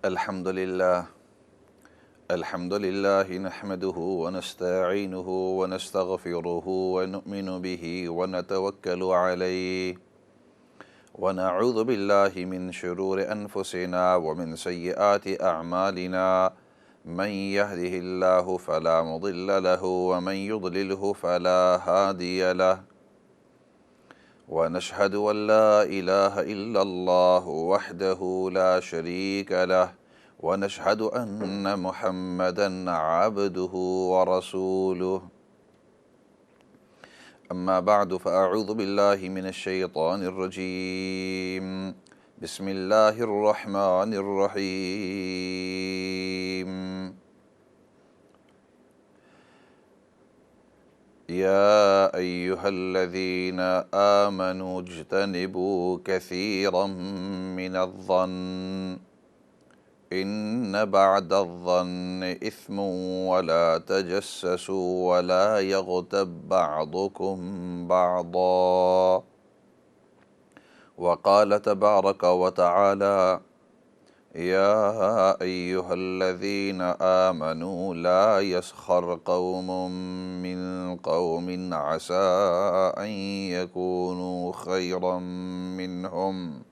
الحمد لله نحمده ونستعينه ونستغفره ونؤمن به ونتوكل عليه ونعوذ بالله من شرور أنفسنا ومن سيئات أعمالنا من يهده الله فلا مضل له ومن يضلله فلا هادي له ونشهد أن لا إله إلا الله وحده لا شريك له ونشهد أن محمدًا عبده ورسوله أما بعد فأعوذ بالله من الشيطان الرجيم بسم الله الرحمن الرحيم يا أيها الذين آمنوا اجتنبوا كثيرا من الظن إن بعد الظن إثم ولا تجسسوا ولا يغتب بعضكم بعضا وقال تبارك وتعالى يا أيها الذين آمنوا لا يسخر قوم من قوم عسى أن يكونوا خيرا منهم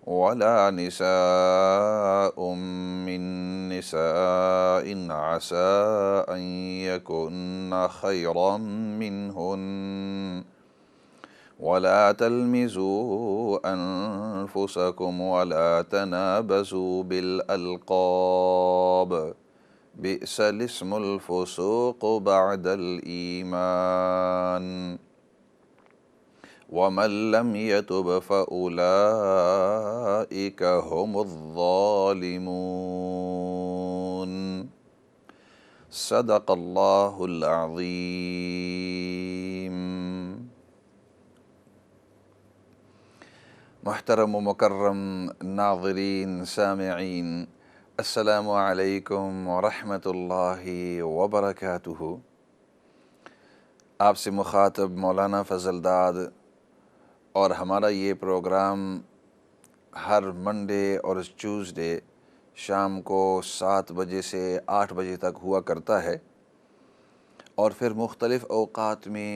ولا نساء من نساء عسى أن يكن خيرا منهن ولا تلمزوا أنفسكم ولا تنابزوا بالألقاب بئس الاسم الفسوق بعد الإيمان ومن لم يتب فأولئك هم الظالمون صدق اللہ العظیم۔ محترم و مکرم ناظرین سامعین، السلام علیکم ورحمۃ اللہ وبرکاتہ۔ آپ سے مخاطب مولانا فضل داد، اور ہمارا یہ پروگرام ہر منڈے اور ٹیوزڈے شام کو 7 بجے سے 8 بجے تک ہوا کرتا ہے، اور پھر مختلف اوقات میں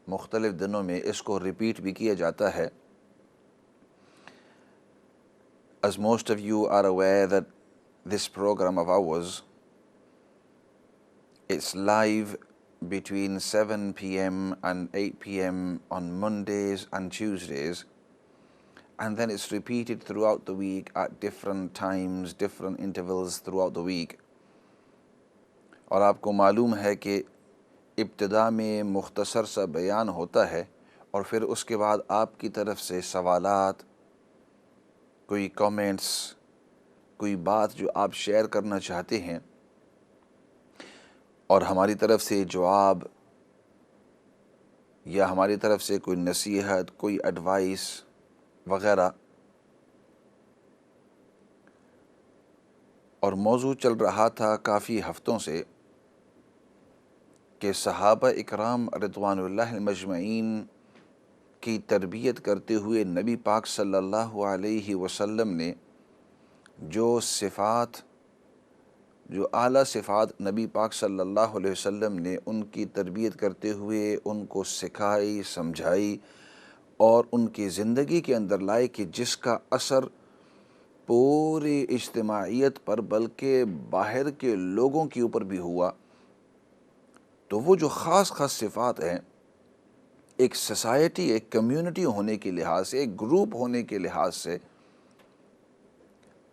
مختلف دنوں میں اس کو ریپیٹ بھی کیا جاتا ہے۔ As most of you are aware that this program of ours, it's live between 7 p.m. and 8 p.m. on Mondays and Tuesdays, and then it's repeated throughout the week at different times, different intervals throughout the week. اور آپ کو معلوم ہے کہ ابتدا میں مختصر سا بیان ہوتا ہے، اور پھر اس کے بعد آپ کی طرف سے سوالات، کوئی کامنٹس، کوئی بات جو آپ شیئر کرنا چاہتے ہیں، اور ہماری طرف سے جواب یا ہماری طرف سے کوئی نصیحت، کوئی ایڈوائس وغیرہ۔ اور موضوع چل رہا تھا کافی ہفتوں سے کہ صحابہ اکرام رضوان اللہ مجمعین کی تربیت کرتے ہوئے نبی پاک صلی اللہ علیہ وسلم نے جو صفات، جو اعلیٰ صفات نبی پاک صلی اللہ علیہ وسلم نے ان کی تربیت کرتے ہوئے ان کو سکھائی، سمجھائی اور ان کی زندگی کے اندر لائے، کہ جس کا اثر پوری اجتماعیت پر بلکہ باہر کے لوگوں کے اوپر بھی ہوا، تو وہ جو خاص خاص صفات ہیں، ایک سوسائٹی، ایک کمیونٹی ہونے کے لحاظ سے، ایک گروپ ہونے کے لحاظ سے،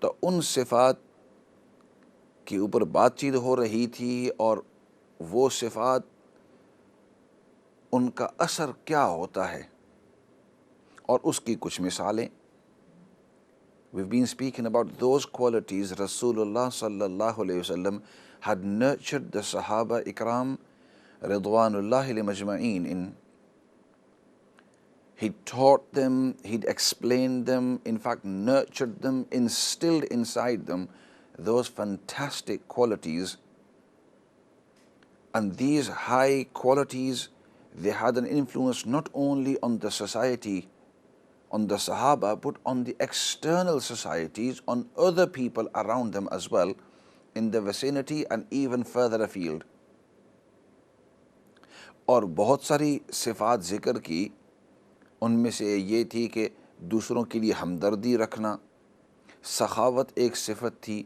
تو ان صفات کے اوپر بات چیت ہو رہی تھی، اور وہ صفات ان کا اثر کیا ہوتا ہے، اور اس کی کچھ مثالیں۔ We've been speaking about those qualities Rasulullah sallallahu alayhi wasallam had nurtured the Sahaba Ikram Ridwanullahi Majma'een in. He taught them, he'd explained them, in fact nurtured them, instilled inside them those fantastic qualities. And these high qualities, they had an influence not only on the society on the Sahaba but on the external societies, on other people around them as well, in the vicinity and even further afield. اور بہت ساری صفات ذکر کی، ان میں سے یہ تھی کہ دوسروں کے لیے ہمدردی رکھنا، سخاوت ایک صفت تھی،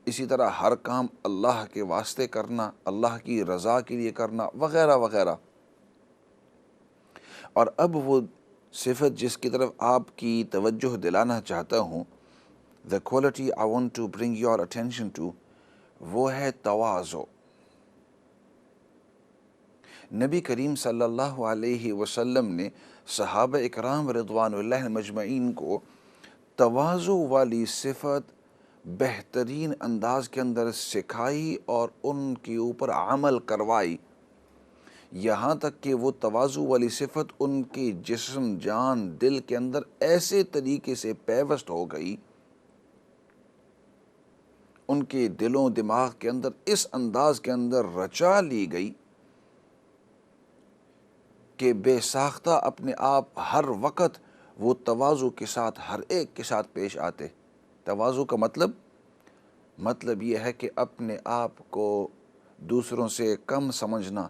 اسی طرح ہر کام اللہ کے واسطے کرنا، اللہ کی رضا کے لیے کرنا، وغیرہ وغیرہ۔ اور اب وہ صفت جس کی طرف آپ کی توجہ دلانا چاہتا ہوں، the quality I want to bring your attention to، وہ ہے تواضع۔ نبی کریم صلی اللہ علیہ وسلم نے صحابہ اکرام رضوان اللہ مجمعین کو تواضع والی صفت بہترین انداز کے اندر سکھائی اور ان کے اوپر عمل کروائی، یہاں تک کہ وہ تواضع والی صفت ان کے جسم، جان، دل کے اندر ایسے طریقے سے پیوست ہو گئی، ان کے دلوں دماغ کے اندر اس انداز کے اندر رچا لی گئی کہ بے ساختہ اپنے آپ ہر وقت وہ تواضع کے ساتھ ہر ایک کے ساتھ پیش آتے۔ تواضع کا مطلب یہ ہے کہ اپنے آپ کو دوسروں سے کم سمجھنا،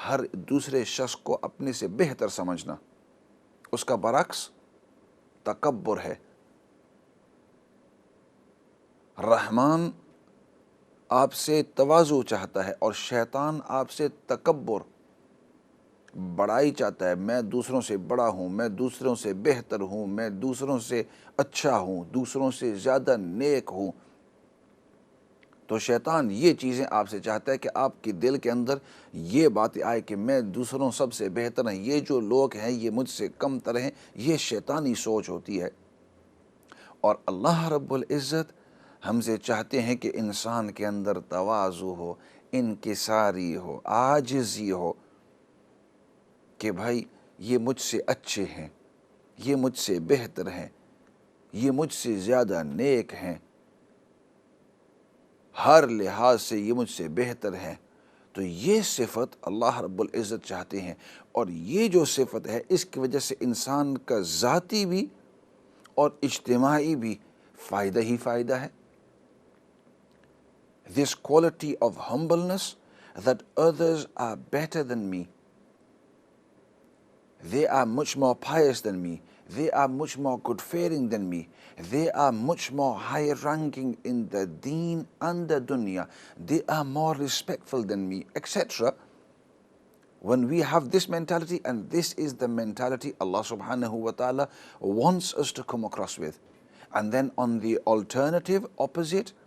ہر دوسرے شخص کو اپنے سے بہتر سمجھنا۔ اس کا برعکس تکبر ہے۔ رحمان آپ سے تواضع چاہتا ہے اور شیطان آپ سے تکبر، بڑائی چاہتا ہے۔ میں دوسروں سے بڑا ہوں، میں دوسروں سے بہتر ہوں، میں دوسروں سے اچھا ہوں، دوسروں سے زیادہ نیک ہوں۔ تو شیطان یہ چیزیں آپ سے چاہتا ہے کہ آپ کے دل کے اندر یہ باتیں آئے کہ میں دوسروں سب سے بہتر ہیں، یہ جو لوگ ہیں یہ مجھ سے کم تر ہیں۔ یہ شیطانی سوچ ہوتی ہے۔ اور اللہ رب العزت ہم سے چاہتے ہیں کہ انسان کے اندر تواضع ہو، انکساری ہو، عاجزی ہو، کہ بھائی یہ مجھ سے اچھے ہیں، یہ مجھ سے بہتر ہیں، یہ مجھ سے زیادہ نیک ہیں، ہر لحاظ سے یہ مجھ سے بہتر ہیں۔ تو یہ صفت اللہ رب العزت چاہتے ہیں، اور یہ جو صفت ہے اس کی وجہ سے انسان کا ذاتی بھی اور اجتماعی بھی فائدہ ہی فائدہ ہے۔ This quality of humbleness that others are better than me. They are much more pious than me. They are much more good-faring than me. They are much more higher ranking in the deen and the dunya. They are more respectful than me, etc. When we have this mentality, and this is the mentality Allah subhanahu wa ta'ala wants us to come across with. And then on the alternative opposite,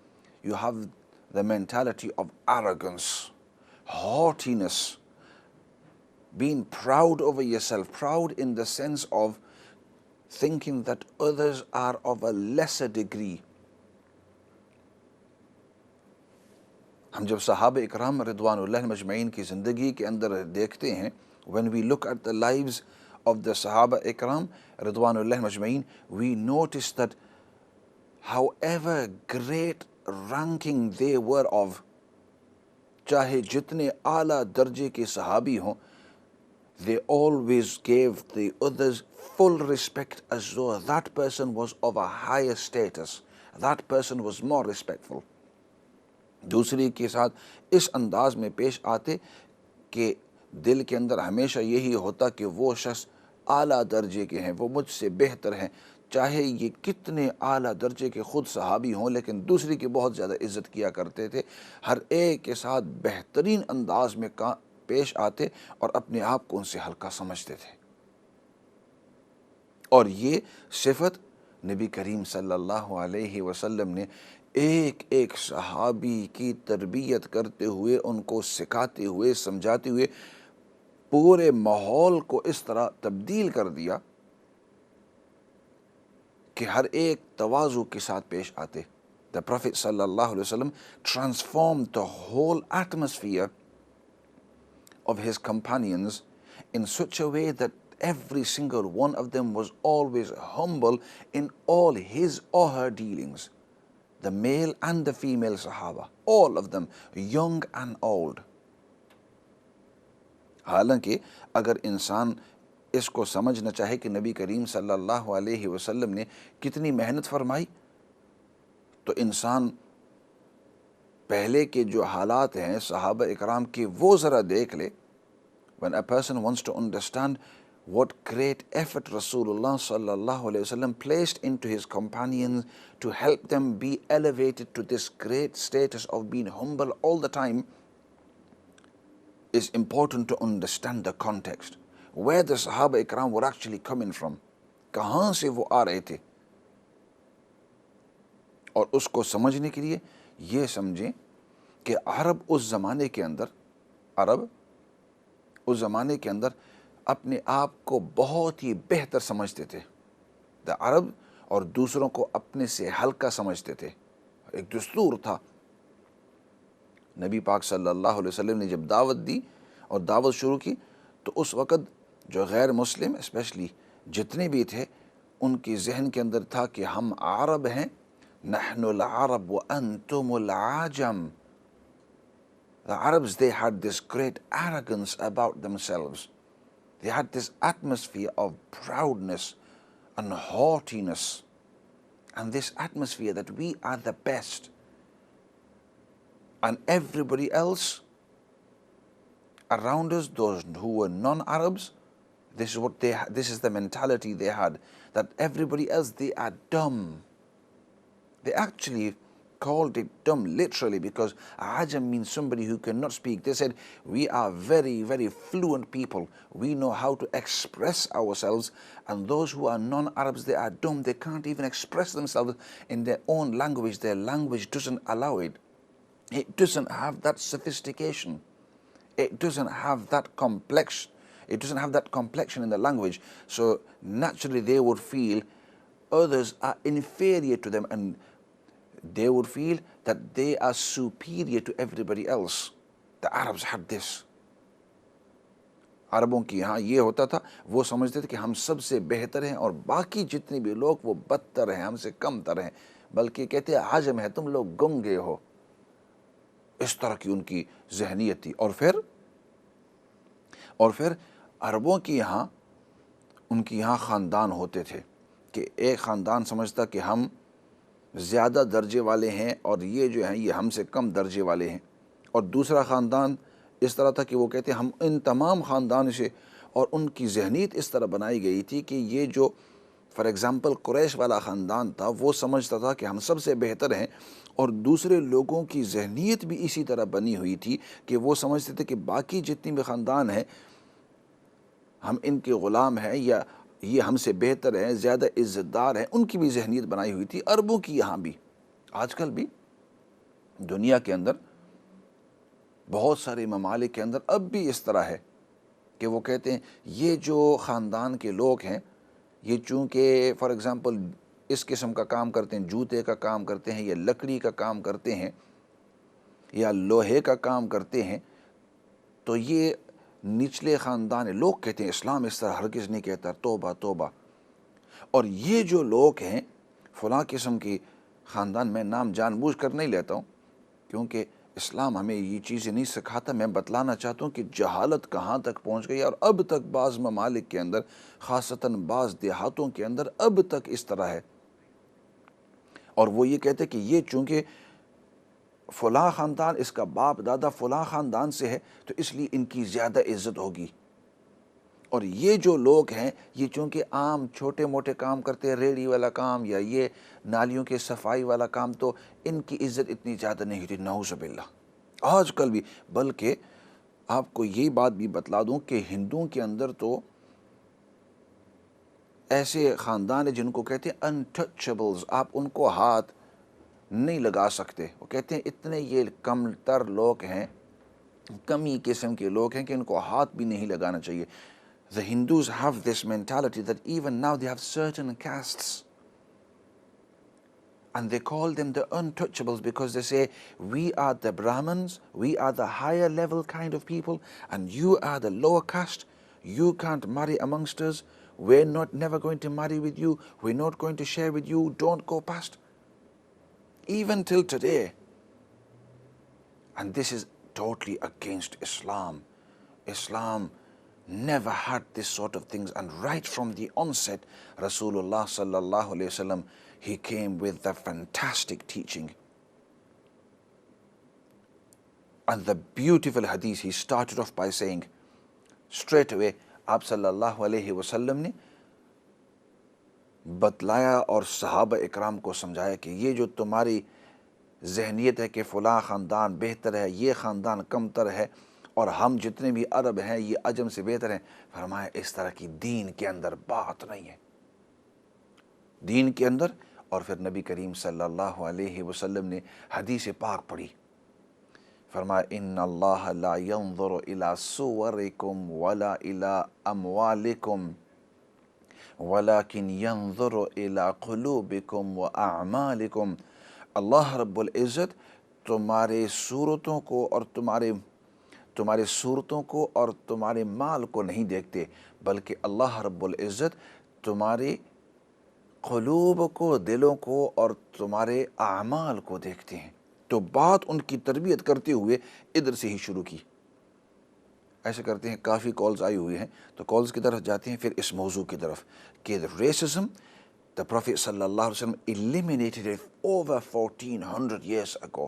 you have the mentality of arrogance, haughtiness, being proud over yourself, proud in the sense of thinking that others are of a lesser degree. ہم جب صحابہ اکرام رضوان اللہ مجمعین کی زندگی کے اندر دیکھتے ہیں، when we look at the lives of the صحابہ اکرام رضوان اللہ مجمعین, we notice that however great ranking they were of، چاہے جتنے اعلیٰ درجے کے صحابی ہوں، they always gave the others full respect as though that person was of a higher status, that person was more respectful. دوسری کے ساتھ اس انداز میں پیش آتے کہ دل کے اندر ہمیشہ یہی ہوتا کہ وہ شخص اعلیٰ درجے کے ہیں، وہ مجھ سے بہتر ہیں، چاہے یہ کتنے اعلیٰ درجے کے خود صحابی ہوں، لیکن دوسری کی بہت زیادہ عزت کیا کرتے تھے، ہر ایک کے ساتھ بہترین انداز میں پیش آتے اور اپنے آپ کو ان سے ہلکا سمجھتے تھے۔ اور یہ صفت نبی کریم صلی اللہ علیہ وسلم نے ایک ایک صحابی کی تربیت کرتے ہوئے، ان کو سکھاتے ہوئے، سمجھاتے ہوئے پورے ماحول کو اس طرح تبدیل کر دیا کہ ہر ایک تواضع کے ساتھ پیش آتے۔ The Prophet صلی اللہ علیہ وسلم transformed the whole atmosphere of his companions in such a way that every single one of them was always humble in all his or her dealings. The male and the female Sahaba, all of them, young and old. حالانکہ اگر انسان اس کو سمجھنا چاہے کہ نبی کریم صلی اللہ علیہ وسلم نے کتنی محنت فرمائی، تو انسان پہلے کے جو حالات ہیں صحابہ اکرام کے وہ ذرا دیکھ لے. When a person wants to understand what great effort Rasulullah sallallahu alaihi wasallam placed into his companions to help them be elevated to this great status of being humble all the time, is important to understand the context, where the Sahaba Ikram were actually coming from, کہاں سے وہ آ رہے تھے. اور اس کو سمجھنے کے لیے یہ سمجھیں کہ عرب اس زمانے کے اندر اپنے آپ کو بہت ہی بہتر سمجھتے تھے. عرب اور دوسروں کو اپنے سے ہلکا سمجھتے تھے. ایک دستور تھا. نبی پاک صلی اللہ علیہ وسلم نے جب دعوت دی اور دعوت شروع کی تو اس وقت جو غیر مسلم اسپیشلی جتنے بھی تھے ان کی ذہن کے اندر تھا کہ ہم عرب ہیں، نحن العرب وانتم العجم. The Arabs, they had this great arrogance about themselves. They had this atmosphere of proudness and haughtiness, and this atmosphere that we are the best, and everybody else around us, those who were non-Arabs, this is the mentality they had, that everybody else, they are dumb. They actually called it dumb literally, because ajam means somebody who cannot speak. They said, we are very, very fluent people. We know how to express ourselves, and those who are non-Arabs, they are dumb. They can't even express themselves in their own language. Their language doesn't allow it. It doesn't have that sophistication. It doesn't have that complex. It doesn't have that complexion in the language. So naturally they would feel others are inferior to them, and they would feel that they are superior to everybody else. The Arabs had this. عربوں کی یہاں یہ ہوتا تھا، وہ سمجھتے تھے کہ ہم سب سے بہتر ہیں اور باقی جتنے بھی لوگ وہ بدتر ہیں، ہم سے کم تر ہیں، بلکہ کہتے ہیں عجم ہے، تم لوگ گنگے ہو. اس طرح کی ان کی ذہنیت تھی. اور پھر عربوں کی یہاں ان کی یہاں خاندان ہوتے تھے کہ ایک خاندان سمجھتا کہ ہم زیادہ درجے والے ہیں اور یہ جو ہیں یہ ہم سے کم درجے والے ہیں، اور دوسرا خاندان اس طرح تھا کہ وہ کہتے ہیں ہم ان تمام خاندان سے. اور ان کی ذہنیت اس طرح بنائی گئی تھی کہ یہ جو فار ایگزامپل قریش والا خاندان تھا وہ سمجھتا تھا کہ ہم سب سے بہتر ہیں، اور دوسرے لوگوں کی ذہنیت بھی اسی طرح بنی ہوئی تھی کہ وہ سمجھتے تھے کہ باقی جتنی بھی خاندان ہیں ہم ان کے غلام ہیں یا یہ ہم سے بہتر ہیں، زیادہ عزت دار ہیں. ان کی بھی ذہنیت بنائی ہوئی تھی. عربوں کی یہاں بھی آج کل بھی دنیا کے اندر بہت سارے ممالک کے اندر اب بھی اس طرح ہے کہ وہ کہتے ہیں یہ جو خاندان کے لوگ ہیں یہ چونکہ فار ایگزامپل اس قسم کا کام کرتے ہیں، جوتے کا کام کرتے ہیں یا لکڑی کا کام کرتے ہیں یا لوہے کا کام کرتے ہیں، تو یہ نچلے خاندان. لوگ کہتے ہیں اسلام اس طرح ہرگز نہیں کہتا، توبہ توبہ. اور یہ جو لوگ ہیں فلاں قسم کی خاندان، میں نام جان بوجھ کر نہیں لیتا ہوں کیونکہ اسلام ہمیں یہ چیزیں نہیں سکھاتا. میں بتلانا چاہتا ہوں کہ جہالت کہاں تک پہنچ گئی، اور اب تک بعض ممالک کے اندر خاصتاً بعض دیہاتوں کے اندر اب تک اس طرح ہے. اور وہ یہ کہتے کہ یہ چونکہ فلاں خاندان، اس کا باپ دادا فلاں خاندان سے ہے تو اس لیے ان کی زیادہ عزت ہوگی، اور یہ جو لوگ ہیں یہ چونکہ عام چھوٹے موٹے کام کرتے ہیں، ریڑھی والا کام یا یہ نالیوں کے صفائی والا کام، تو ان کی عزت اتنی زیادہ نہیں ہوتی. نعوذ باللہ. آج کل بھی، بلکہ آپ کو یہ بات بھی بتلا دوں کہ ہندوؤں کے اندر تو ایسے خاندان ہیں جن کو کہتے ہیں انٹچبلز. آپ ان کو ہاتھ نہیں لگا سکتے. وہ کہتے ہیں اتنے یہ کم تر لوگ ہیں، کمی قسم کے لوگ ہیں کہ ان کو ہاتھ بھی نہیں لگانا چاہیے. The Hindus have this mentality that even now they have certain castes, and they call them the untouchables because they say we are the Brahmins, we are the higher level kind of people, and you are the lower caste. You can't marry amongst us. We're never going to marry with you. We're not going to share with you. Don't go past. Even till today. And this is totally against Islam. Islam never had this sort of things, and right from the onset, Rasulullah sallallahu alaihi wasallam, he came with the fantastic teaching. And the beautiful hadith, he started off by saying, straight away, آپ صلی اللہ علیہ وسلم نے بتلایا اور صحابہ اکرام کو سمجھایا کہ یہ جو تمہاری ذہنیت ہے کہ فلاں خاندان بہتر ہے، یہ خاندان کمتر ہے، اور ہم جتنے بھی عرب ہیں یہ عجم سے بہتر ہیں، فرمایا اس طرح کی دین کے اندر بات نہیں ہے، دین کے اندر. اور پھر نبی کریم صلی اللہ علیہ وسلم نے حدیث پاک پڑھی، فرمایا ان اللہ لا ينظر الى صورکم ولا الى اموالکم ولكن ينظر الى قلوبکم واعمالکم. اللہ رب العزت تمہارے صورتوں کو اور تمہارے صورتوں کو اور تمہارے مال کو نہیں دیکھتے، بلکہ اللہ رب العزت تمہارے قلوب کو، دلوں کو اور تمہارے اعمال کو دیکھتے ہیں. تو بات ان کی تربیت کرتے ہوئے ادھر سے ہی شروع کی. ایسے کرتے ہیں، کافی کالز آئی ہوئی ہیں تو کالز کی طرف جاتے ہیں، پھر اس موضوع کی طرف کہ ریسزم the Prophet صلی اللہ علیہ وسلم eliminated it over 1400 years ago.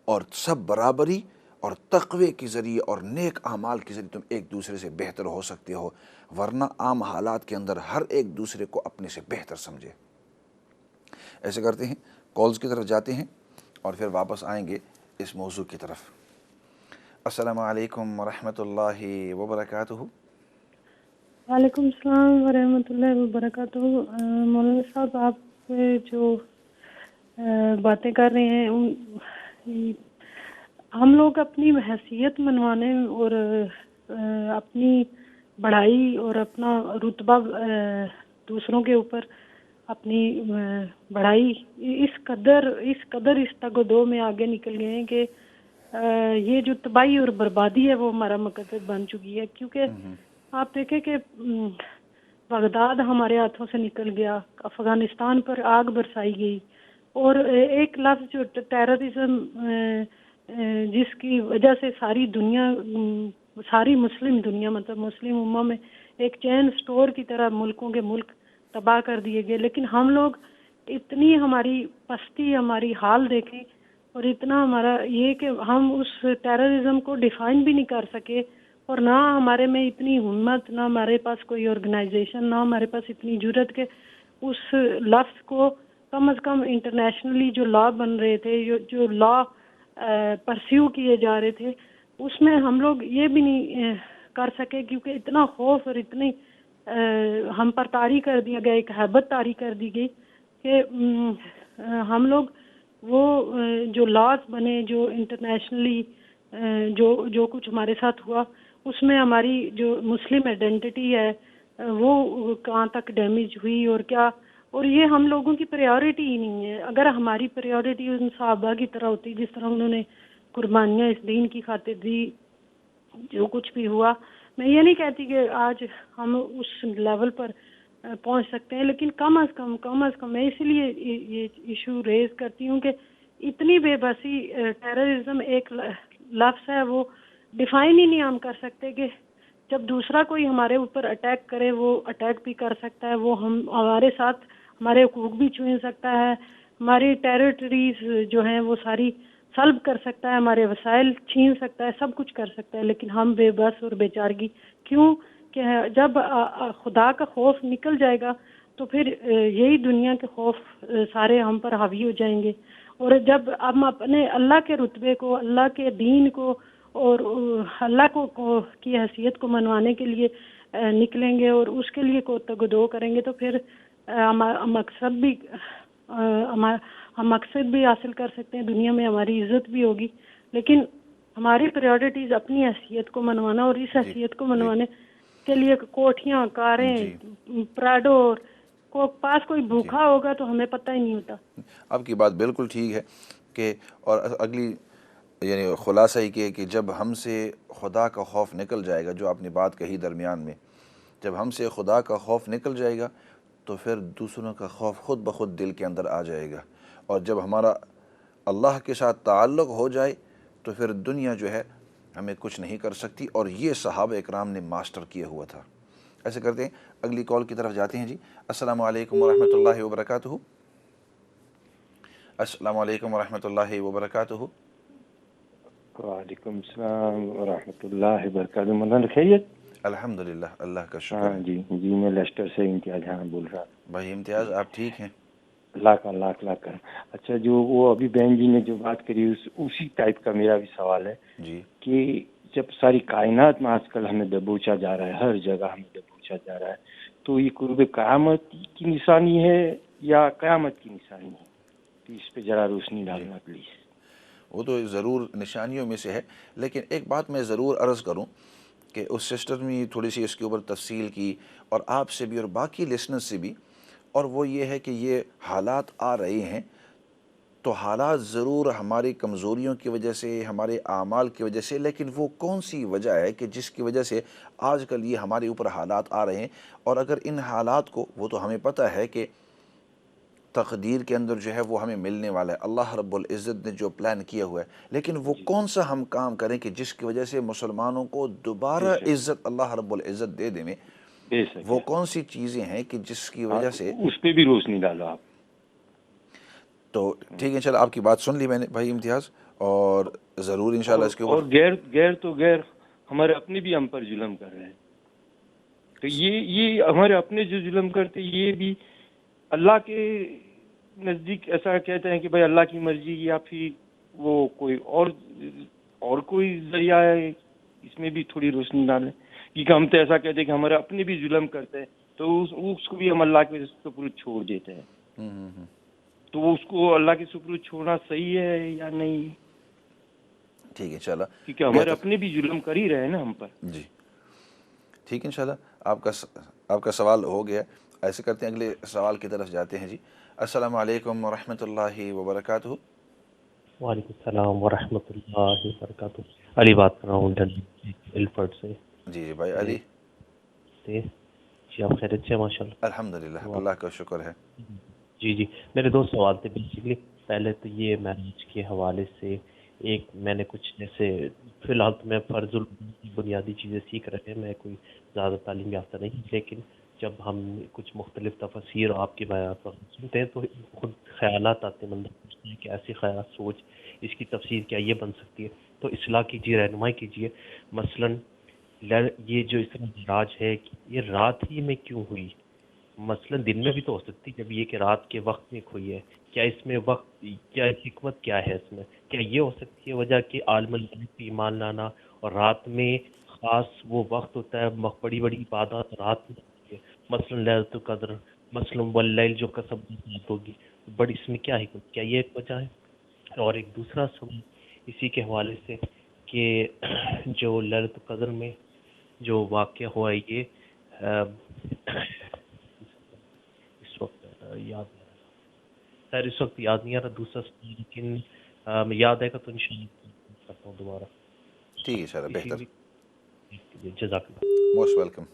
اور سب برابری اور تقوی کے ذریعے اور نیک اعمال کے ذریعے تم ایک دوسرے سے بہتر ہو سکتے ہو، ورنہ عام حالات کے اندر ہر ایک دوسرے کو اپنے سے بہتر سمجھے. ایسے کرتے ہیں، کالز کی طرف جاتے ہیں اور پھر واپس آئیں گے اس موضوع کی طرف. السلام علیکم ورحمۃ اللہ وبرکاتہ. وعلیکم السلام ورحمۃ اللہ وبرکاتہ. مولانا صاحب، آپ جو باتیں کر رہے ہیں، ہم لوگ اپنی حیثیت منوانے اور اپنی بڑائی اور اپنا رتبہ دوسروں کے اوپر اپنی بڑائی اس قدر اس تگ و دو میں آگے نکل گئے ہیں کہ یہ جو تباہی اور بربادی ہے وہ ہمارا مقصد بن چکی ہے. کیونکہ آپ دیکھیں کہ بغداد ہمارے ہاتھوں سے نکل گیا، افغانستان پر آگ برسائی گئی، اور ایک لفظ جو ٹیررزم جس کی وجہ سے ساری دنیا، ساری مسلم دنیا، مطلب مسلم امہ میں ایک چین سٹور کی طرح ملکوں کے ملک تباہ کر دیے گئے. لیکن ہم لوگ اتنی ہماری پستی، ہماری حال دیکھیں، اور اتنا ہمارا یہ کہ ہم اس ٹیررزم کو ڈیفائن بھی نہیں کر سکے، اور نہ ہمارے میں اتنی ہمت، نہ ہمارے پاس کوئی آرگنائزیشن، نہ ہمارے پاس اتنی جرت کہ اس لفظ کو کم از کم انٹرنیشنلی جو لا بن رہے تھے، جو لا پرسیو کیے جا رہے تھے، اس میں ہم لوگ یہ بھی نہیں کر سکے، کیونکہ اتنا خوف اور اتنی ہم پر طاری کر دیا گیا، ایک ہیبت طاری کر دی گئی کہ ہم لوگ وہ جو لاز بنے، جو انٹرنیشنلی جو کچھ ہمارے ساتھ ہوا، اس میں ہماری جو مسلم آئیڈینٹی ہے وہ کہاں تک ڈیمیج ہوئی اور کیا. اور یہ ہم لوگوں کی پریورٹی ہی نہیں ہے. اگر ہماری پریورٹی ان صحابہ کی طرح ہوتی، جس طرح انہوں نے قربانیاں اس دین کی خاطر دی، جو کچھ بھی ہوا، میں یہ نہیں کہتی کہ آج ہم اس لیول پر پہنچ سکتے ہیں، لیکن کم از کم میں اسی لیے یہ ایشو ریز کرتی ہوں کہ اتنی بے بسی، ٹیررزم ایک لفظ ہے، وہ ڈیفائن ہی نہیں ہم کر سکتے کہ جب دوسرا کوئی ہمارے اوپر اٹیک کرے، وہ اٹیک بھی کر سکتا ہے، وہ ہمارے ساتھ ہمارے حقوق بھی چھین سکتا ہے، ہماری ٹیریٹریز جو ہیں وہ ساری سلب کر سکتا ہے، ہمارے وسائل چھین سکتا ہے، سب کچھ کر سکتا ہے. لیکن ہم بے بس اور بے چارگی کیوں؟ کہ جب خدا کا خوف نکل جائے گا تو پھر یہی دنیا کے خوف سارے ہم پر حاوی ہو جائیں گے. اور جب ہم اپنے اللہ کے رتبے کو، اللہ کے دین کو اور اللہ کو کی حیثیت کو منوانے کے لیے نکلیں گے اور اس کے لیے تگ کریں گے، تو پھر ہم مقصد بھی حاصل کر سکتے ہیں، دنیا میں ہماری عزت بھی ہوگی. لیکن ہماری پریورٹیز اپنی حیثیت کو منوانا، اور اس حیثیت کو منوانے کے لیے کوٹھیاں، کاریں، پراڈو، کو پاس کوئی بھوکا ہوگا تو ہمیں پتہ ہی نہیں ہوتا. آپ کی بات بالکل ٹھیک ہے کہ اور اگلی یعنی خلاصہ ہی کہ جب ہم سے خدا کا خوف نکل جائے گا، جو آپ نے بات کہی درمیان میں، جب ہم سے خدا کا خوف نکل جائے گا تو پھر دوسروں کا خوف خود بخود دل کے اندر آ جائے گا. اور جب ہمارا اللہ کے ساتھ تعلق ہو جائے تو پھر دنیا جو ہے ہمیں کچھ نہیں کر سکتی، اور یہ صحابہ اکرام نے ماسٹر کیا ہوا تھا۔ ایسے کرتے ہیں اگلی کال کی طرف جاتے ہیں جی۔ السلام علیکم ورحمۃ اللہ وبرکاتہ۔ السلام علیکم ورحمۃ اللہ وبرکاتہ۔ وعلیکم السلام ورحمۃ اللہ وبرکاتہ۔ مولانا خیریت؟ الحمدللہ، اللہ کا شکر ہاں ہے۔ جی جی، میں لیسٹر سے امتیاز خان بول رہا تھا بھائی امتیاز، آپ ٹھیک ہیں؟ لاکھ لاکھ اچھا، جو وہ ابھی بہن جی نے جو بات کری اسی ٹائپ کا میرا بھی سوال ہے جی کہ جب ساری کائنات میں آج کل ہمیں دبوچا جا رہا ہے، ہر جگہ ہمیں دبوچا جا رہا ہے، تو یہ قرب قیامت کی نشانی ہے یا قیامت کی نشانی ہے؟ تو اس پہ ذرا روشنی ڈالنا پلیز۔ وہ تو ضرور نشانیوں میں سے ہے، لیکن ایک بات میں ضرور عرض کروں کہ اس سسٹر نے تھوڑی سی اس کے اوپر تفصیل کی، اور آپ سے بھی اور باقی لسنر سے بھی، اور وہ یہ ہے کہ یہ حالات آ رہے ہیں تو حالات ضرور ہماری کمزوریوں کی وجہ سے، ہمارے اعمال کی وجہ سے، لیکن وہ کون سی وجہ ہے کہ جس کی وجہ سے آج کل یہ ہمارے اوپر حالات آ رہے ہیں؟ اور اگر ان حالات کو، وہ تو ہمیں پتہ ہے کہ تقدیر کے اندر جو ہے وہ ہمیں ملنے والا ہے، اللہ رب العزت نے جو پلان کیا ہوا ہے، لیکن وہ کون سا ہم کام کریں کہ جس کی وجہ سے مسلمانوں کو دوبارہ عزت اللہ رب العزت دے دیں؟ بے شک وہ کون سی چیزیں ہیں کہ جس کی وجہ سے، اس پہ بھی روشنی ڈالو آپ۔ تو ٹھیک ہے انشاءاللہ، آپ کی بات سن لی میں نے بھائی امتیاز، اور ضرور انشاءاللہ اس کے اور اوپر غیر ہمارے اپنے بھی ہم پر ظلم کر رہے ہیں، تو یہ ہمارے اپنے جو ظلم کرتے یہ بھی اللہ کے نزدیک ایسا کہتے ہیں کہ بھائی اللہ کی مرضی، یا پھر وہ کوئی اور کوئی ذریعہ ہے؟ اس میں بھی تھوڑی روشنی ڈالیں، کیونکہ ہم تو ایسا کہتے ہیں کہ ہمارے اپنے بھی ظلم کرتے ہیں تو اس کو بھی ہم اللہ کے سپرد چھوڑ دیتے ہیں، تو اس کو اللہ کے سپرد چھوڑنا صحیح ہے یا نہیں؟ ٹھیک ہے انشاءاللہ، کیونکہ ہمارے اپنے بھی ظلم کر ہی رہے ہیں نا ہم پر۔ جی ٹھیک ہے انشاءاللہ، آپ کا سوال ہو گیا۔ ایسے کرتے ہیں اگلے سوال کی طرف جاتے ہیں جی۔ السلام علیکم ورحمۃ اللہ وبرکاتہ۔ وعلیکم السلام ورحمۃ اللہ وبرکاتہ۔ علی بات کر رہا ہوں الفرڈ سے۔ جی جی بھائی علی، جی آپ خیریت سے؟ ماشاء اللہ، الحمدللہ، اللہ کا شکر ہے۔ جی میرے دو سوال تھے بیسیکلی۔ پہلے تو یہ میرج کے حوالے سے، ایک میں نے کچھ جیسے فی الحال تو میں فرض بنیادی چیزیں سیکھ رہے ہیں، میں کوئی زیادہ تعلیم یافتہ نہیں، لیکن جب ہم کچھ مختلف تفاسیر آپ کے بیانات وغیرہ سنتے ہیں تو خود خیالات آتے ہیں، بندہ پوچھتا ہے کہ ایسی خیالات سوچ، اس کی تفسیر کیا یہ بن سکتی ہے؟ تو اصلاح کیجیے، رہنمائی کیجیے۔ مثلاً یہ جو اس طرح راج ہے یہ رات ہی میں کیوں ہوئی؟ مثلاً دن میں بھی تو ہو سکتی، جب یہ کہ رات کے وقت میں کھوئی ہے، کیا اس میں وقت، کیا حکمت کیا ہے اس میں؟ کیا یہ ہو سکتی ہے وجہ کہ عالم الغیب پہ ایمان لانا، اور رات میں خاص وہ وقت ہوتا ہے، بڑی بڑی عبادات رات میں ہوتی ہے، مثلاً لیلۃ القدر، مثلاً واللیل جو قسم رات ہوگی، بڑی اس میں کیا حکمت، کیا یہ ایک وجہ ہے؟ اور ایک دوسرا سوال اسی کے حوالے سے کہ جو لیلۃ القدر میں جو واقعہ ہوا ہے، یہ اس وقت یاد نہیں آ رہا، خیر اس وقت یاد نہیں آ رہا دوسرا سوال، لیکن یاد آئے گا تو انشاءاللہ کرتا ہوں دوبارہ۔ ٹھیک ہے انشاءاللہ، اسی بہتر، لیے جزاک اللہ۔ Most welcome.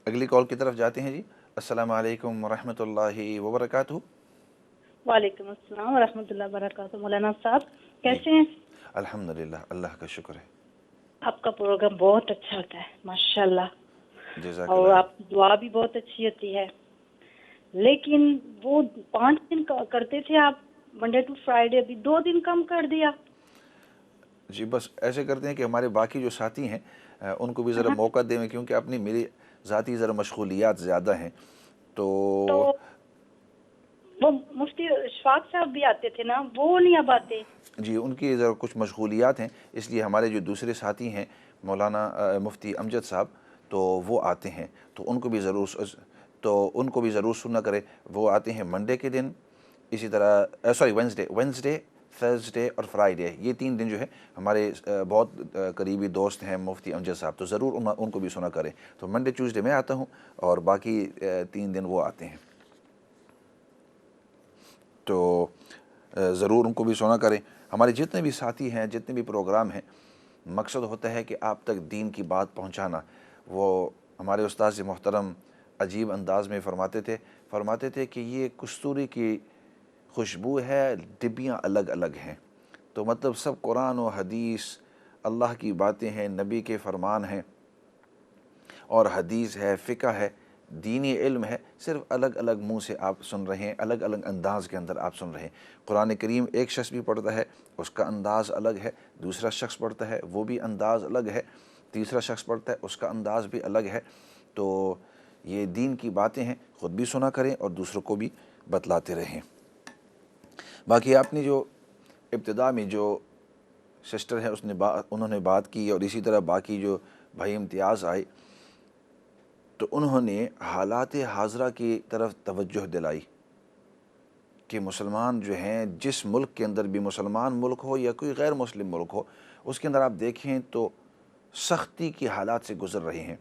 اگلی کال کی طرف جاتے ہیں جی۔ السلام علیکم ورحمۃ اللہ وبرکاتہ۔ وعلیکم السلام ورحمۃ اللہ وبرکاتہ۔ مولانا صاحب کیسے ہیں؟ الحمدللہ، اللہ کا شکر ہے۔ آپ کا پروگرام بہت اچھا ہوتا ہے ماشاء اللہ، جزاک اور اللہ۔ آپ کی دعا بھی بہت اچھی ہوتی ہے، لیکن وہ 5 دن کرتے تھے آپ، منڈے ٹو فرائیڈے، ابھی 2 دن کم کر دیا۔ جی بس ایسے کرتے ہیں کہ ہمارے باقی جو ساتھی ہیں ان کو بھی ذرا موقع دیں، کیونکہ اپنی میری ذاتی ذرا مشغولیات زیادہ ہیں، تو وہ مفتی اشفاق صاحب بھی آتے تھے نا، وہ نہیں اب آتے۔ جی ان کی ذرا کچھ مشغولیات ہیں، اس لیے ہمارے جو دوسرے ساتھی ہیں مولانا مفتی امجد صاحب، تو وہ آتے ہیں، تو ان کو بھی ضرور سننا کرے۔ وہ آتے ہیں منڈے کے دن، اسی طرح وینسڈے، تھرسڈے اور فرائیڈے، یہ 3 دن جو ہے ہمارے بہت قریبی دوست ہیں مفتی امجد صاحب، تو ضرور ان کو بھی سنا کریں۔ تو منڈے ٹیوزڈے میں آتا ہوں اور باقی 3 دن وہ آتے ہیں، تو ضرور ان کو بھی سنا کریں۔ ہمارے جتنے بھی ساتھی ہیں، جتنے بھی پروگرام ہیں، مقصد ہوتا ہے کہ آپ تک دین کی بات پہنچانا۔ وہ ہمارے استاذ محترم عجیب انداز میں فرماتے تھے کہ یہ کستوری کی خوشبو ہے، ڈبیاں الگ الگ ہیں، تو مطلب سب قرآن و حدیث اللہ کی باتیں ہیں، نبی کے فرمان ہیں اور حدیث ہے، فقہ ہے، دینی علم ہے، صرف الگ الگ منہ سے آپ سن رہے ہیں، الگ الگ انداز کے اندر آپ سن رہے ہیں۔ قرآن کریم ایک شخص بھی پڑھتا ہے، اس کا انداز الگ ہے، دوسرا شخص پڑھتا ہے وہ بھی انداز الگ ہے، تیسرا شخص پڑھتا ہے اس کا انداز بھی الگ ہے۔ تو یہ دین کی باتیں ہیں، خود بھی سنا کریں اور دوسروں کو بھی بتلاتے رہیں۔ باقی آپ نے جو ابتدا میں جو سسٹر ہے انہوں نے بات کی، اور اسی طرح باقی جو بھائی امتیاز آئے تو انہوں نے حالات حاضرہ کی طرف توجہ دلائی کہ مسلمان جو ہیں جس ملک کے اندر بھی، مسلمان ملک ہو یا کوئی غیر مسلم ملک ہو، اس کے اندر آپ دیکھیں تو سختی کی حالات سے گزر رہے ہیں۔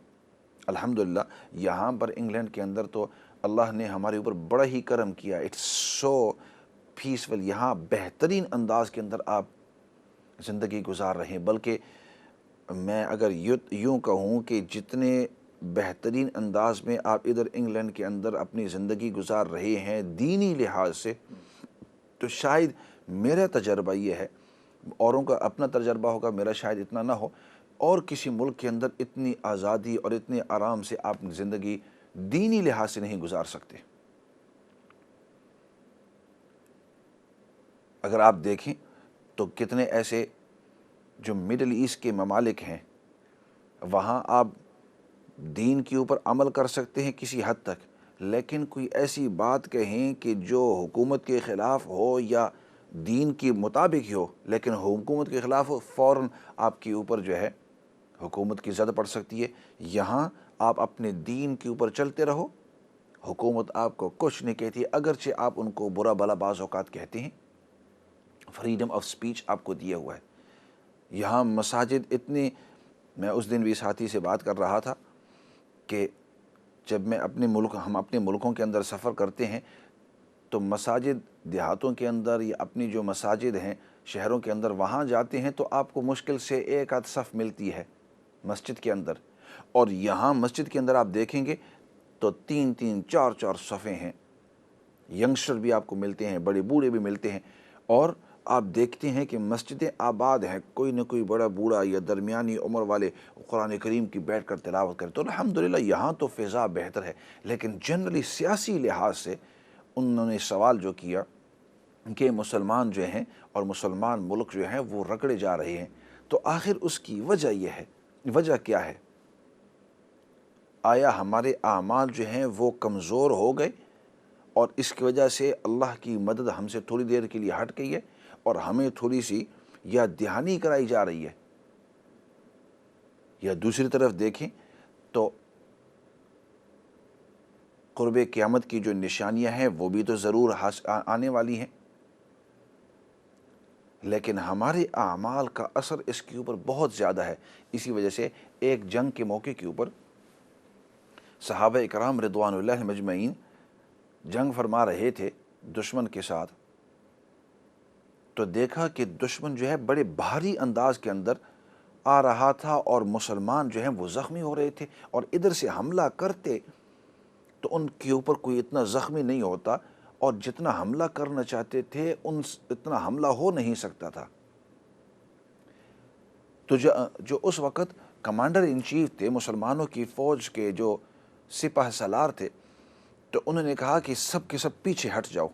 الحمدللہ یہاں پر انگلینڈ کے اندر تو اللہ نے ہمارے اوپر بڑا ہی کرم کیا، اٹس سو پیسفل، یہاں بہترین انداز کے اندر آپ زندگی گزار رہے ہیں۔ بلکہ میں اگر یوں کہوں کہ جتنے بہترین انداز میں آپ ادھر انگلینڈ کے اندر اپنی زندگی گزار رہے ہیں دینی لحاظ سے، تو شاید میرا تجربہ یہ ہے، اوروں کا اپنا تجربہ ہوگا، میرا شاید اتنا نہ ہو، اور کسی ملک کے اندر اتنی آزادی اور اتنے آرام سے آپ زندگی دینی لحاظ سے نہیں گزار سکتے۔ اگر آپ دیکھیں تو کتنے ایسے جو مڈل ایسٹ کے ممالک ہیں، وہاں آپ دین کے اوپر عمل کر سکتے ہیں کسی حد تک، لیکن کوئی ایسی بات کہیں کہ جو حکومت کے خلاف ہو یا دین کے مطابق ہی ہو لیکن حکومت کے خلاف ہو، فوراً آپ کے اوپر جو ہے حکومت کی زد پڑ سکتی ہے۔ یہاں آپ اپنے دین کے اوپر چلتے رہو، حکومت آپ کو کچھ نہیں کہتی، اگرچہ آپ ان کو برا بھلا بعض اوقات کہتے ہیں، فریڈم آف سپیچ آپ کو دیا ہوا ہے۔ یہاں مساجد اتنے، میں اس دن بھی ساتھی سے بات کر رہا تھا کہ جب ہم اپنے ملکوں کے اندر سفر کرتے ہیں تو مساجد دیہاتوں کے اندر یا اپنی جو مساجد ہیں شہروں کے اندر، وہاں جاتے ہیں تو آپ کو مشکل سے ایک آدھ صف ملتی ہے مسجد کے اندر، اور یہاں مسجد کے اندر آپ دیکھیں گے تو 3 4 صفیں ہیں۔ ینگسٹر بھی آپ کو ملتے ہیں، بڑے بوڑھے بھی ملتے ہیں، اور آپ دیکھتے ہیں کہ مسجدیں آباد ہیں، کوئی نہ کوئی بڑا بوڑھا یا درمیانی عمر والے قرآن کریم کی بیٹھ کر تلاوت کرتے۔ تو الحمدللہ یہاں تو فضا بہتر ہے، لیکن جنرلی سیاسی لحاظ سے انہوں نے سوال جو کیا کہ مسلمان جو ہیں اور مسلمان ملک جو ہیں وہ رگڑے جا رہے ہیں، تو آخر اس کی وجہ یہ ہے، وجہ کیا ہے؟ آیا ہمارے اعمال جو ہیں وہ کمزور ہو گئے اور اس کی وجہ سے اللہ کی مدد ہم سے تھوڑی دیر کے لیے ہٹ گئی ہے اور ہمیں تھوڑی سی یا دہانی کرائی جا رہی ہے؟ یا دوسری طرف دیکھیں تو قرب قیامت کی جو نشانیاں ہیں وہ بھی تو ضرور آنے والی ہیں، لیکن ہمارے اعمال کا اثر اس کے اوپر بہت زیادہ ہے۔ اسی وجہ سے ایک جنگ کے موقع کے اوپر صحابہ اکرام رضوان اللہ مجمعین جنگ فرما رہے تھے دشمن کے ساتھ، تو دیکھا کہ دشمن جو ہے بڑے بھاری انداز کے اندر آ رہا تھا اور مسلمان جو ہیں وہ زخمی ہو رہے تھے، اور ادھر سے حملہ کرتے تو ان کے اوپر کوئی اتنا زخمی نہیں ہوتا، اور جتنا حملہ کرنا چاہتے تھے اتنا حملہ ہو نہیں سکتا تھا۔ تو جو اس وقت کمانڈر ان چیف تھے مسلمانوں کی فوج کے، جو سپہ سالار تھے، تو انہوں نے کہا کہ سب کے سب پیچھے ہٹ جاؤ۔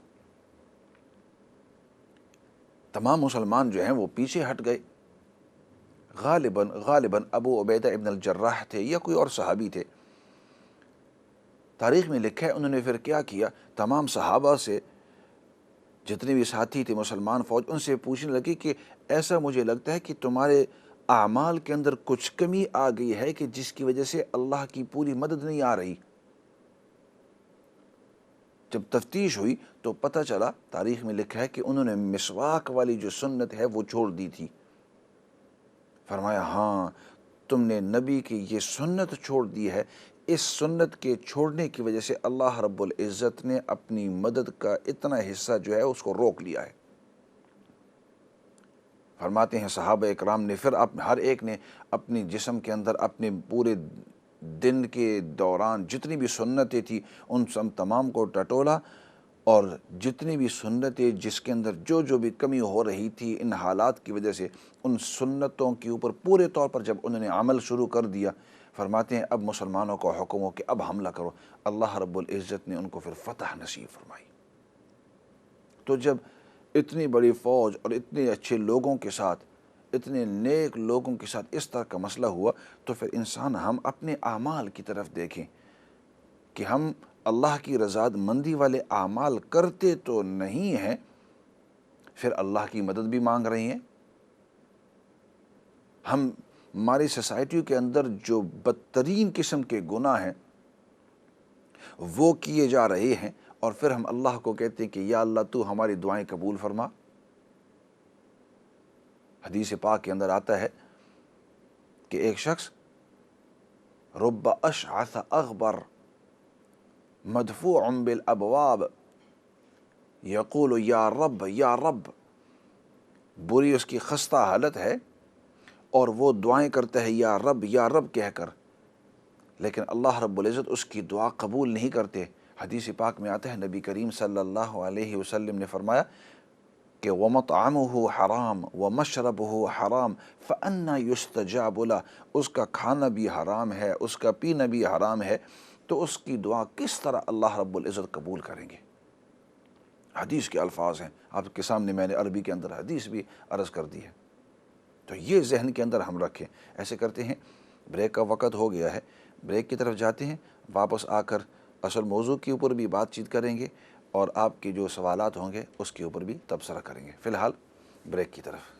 تمام مسلمان جو ہیں وہ پیچھے ہٹ گئے۔ غالباً ابو عبیدہ ابن الجراح تھے یا کوئی اور صحابی تھے۔ تاریخ میں لکھا ہے انہوں نے پھر کیا کیا، تمام صحابہ سے، جتنے بھی ساتھی تھے مسلمان فوج، ان سے پوچھنے لگے کہ ایسا مجھے لگتا ہے کہ تمہارے اعمال کے اندر کچھ کمی آ گئی ہے کہ جس کی وجہ سے اللہ کی پوری مدد نہیں آ رہی۔ جب تفتیش ہوئی تو پتہ چلا، تاریخ میں لکھا ہے کہ انہوں نے مسواک والی جو سنت ہے وہ چھوڑ دی تھی۔ فرمایا ہاں تم نے نبی کی یہ سنت چھوڑ دی ہے، اس سنت کے چھوڑنے کی وجہ سے اللہ رب العزت نے اپنی مدد کا اتنا حصہ جو ہے اس کو روک لیا ہے۔ فرماتے ہیں صحابہ اکرام نے پھر ہر ایک نے اپنی جسم کے اندر اپنے پورے دن کے دوران جتنی بھی سنتیں تھیں ان تمام کو ٹٹولا اور جتنی بھی سنتیں جس کے اندر جو بھی کمی ہو رہی تھی ان حالات کی وجہ سے، ان سنتوں کے اوپر پورے طور پر جب انہوں نے عمل شروع کر دیا، فرماتے ہیں اب مسلمانوں کو حکم ہو کہ اب حملہ کرو، اللہ رب العزت نے ان کو پھر فتح نصیب فرمائی۔ تو جب اتنی بڑی فوج اور اتنے اچھے لوگوں کے ساتھ، اتنے نیک لوگوں کے ساتھ اس طرح کا مسئلہ ہوا، تو پھر انسان ہم اپنے اعمال کی طرف دیکھیں کہ ہم اللہ کی رضا مندی والے اعمال کرتے تو نہیں ہیں، پھر اللہ کی مدد بھی مانگ رہے ہیں۔ ہماری سوسائٹی کے اندر جو بدترین قسم کے گناہ ہیں وہ کیے جا رہے ہیں، اور پھر ہم اللہ کو کہتے ہیں کہ یا اللہ تو ہماری دعائیں قبول فرما۔ حدیث پاک کے اندر آتا ہے کہ ایک شخص رب اشعث اغبر مدفوع بالابواب یقول یا رب یا رب، بری اس کی خستہ حالت ہے اور وہ دعائیں کرتا ہے یا رب کہہ کر، لیکن اللہ رب العزت اس کی دعا قبول نہیں کرتے۔ حدیث پاک میں آتا ہے نبی کریم صلی اللہ علیہ وسلم نے فرمایا کہ وَمَطْعَمُهُ حرام وَمَشْرَبُهُ حرام فَأَنَّا يُسْتَجَابُ لَهُ، اس کا کھانا بھی حرام ہے، اس کا پینا بھی حرام ہے، تو اس کی دعا کس طرح اللہ رب العزت قبول کریں گے؟ حدیث کے الفاظ ہیں، آپ کے سامنے میں نے عربی کے اندر حدیث بھی عرض کر دی ہے۔ تو یہ ذہن کے اندر ہم رکھیں۔ ایسے کرتے ہیں، بریک کا وقت ہو گیا ہے، بریک کی طرف جاتے ہیں، واپس آ کر اصل موضوع کے اوپر بھی بات چیت کریں گے اور آپ کے جو سوالات ہوں گے اس کے اوپر بھی تبصرہ کریں گے۔ فی الحال بریک کی طرف۔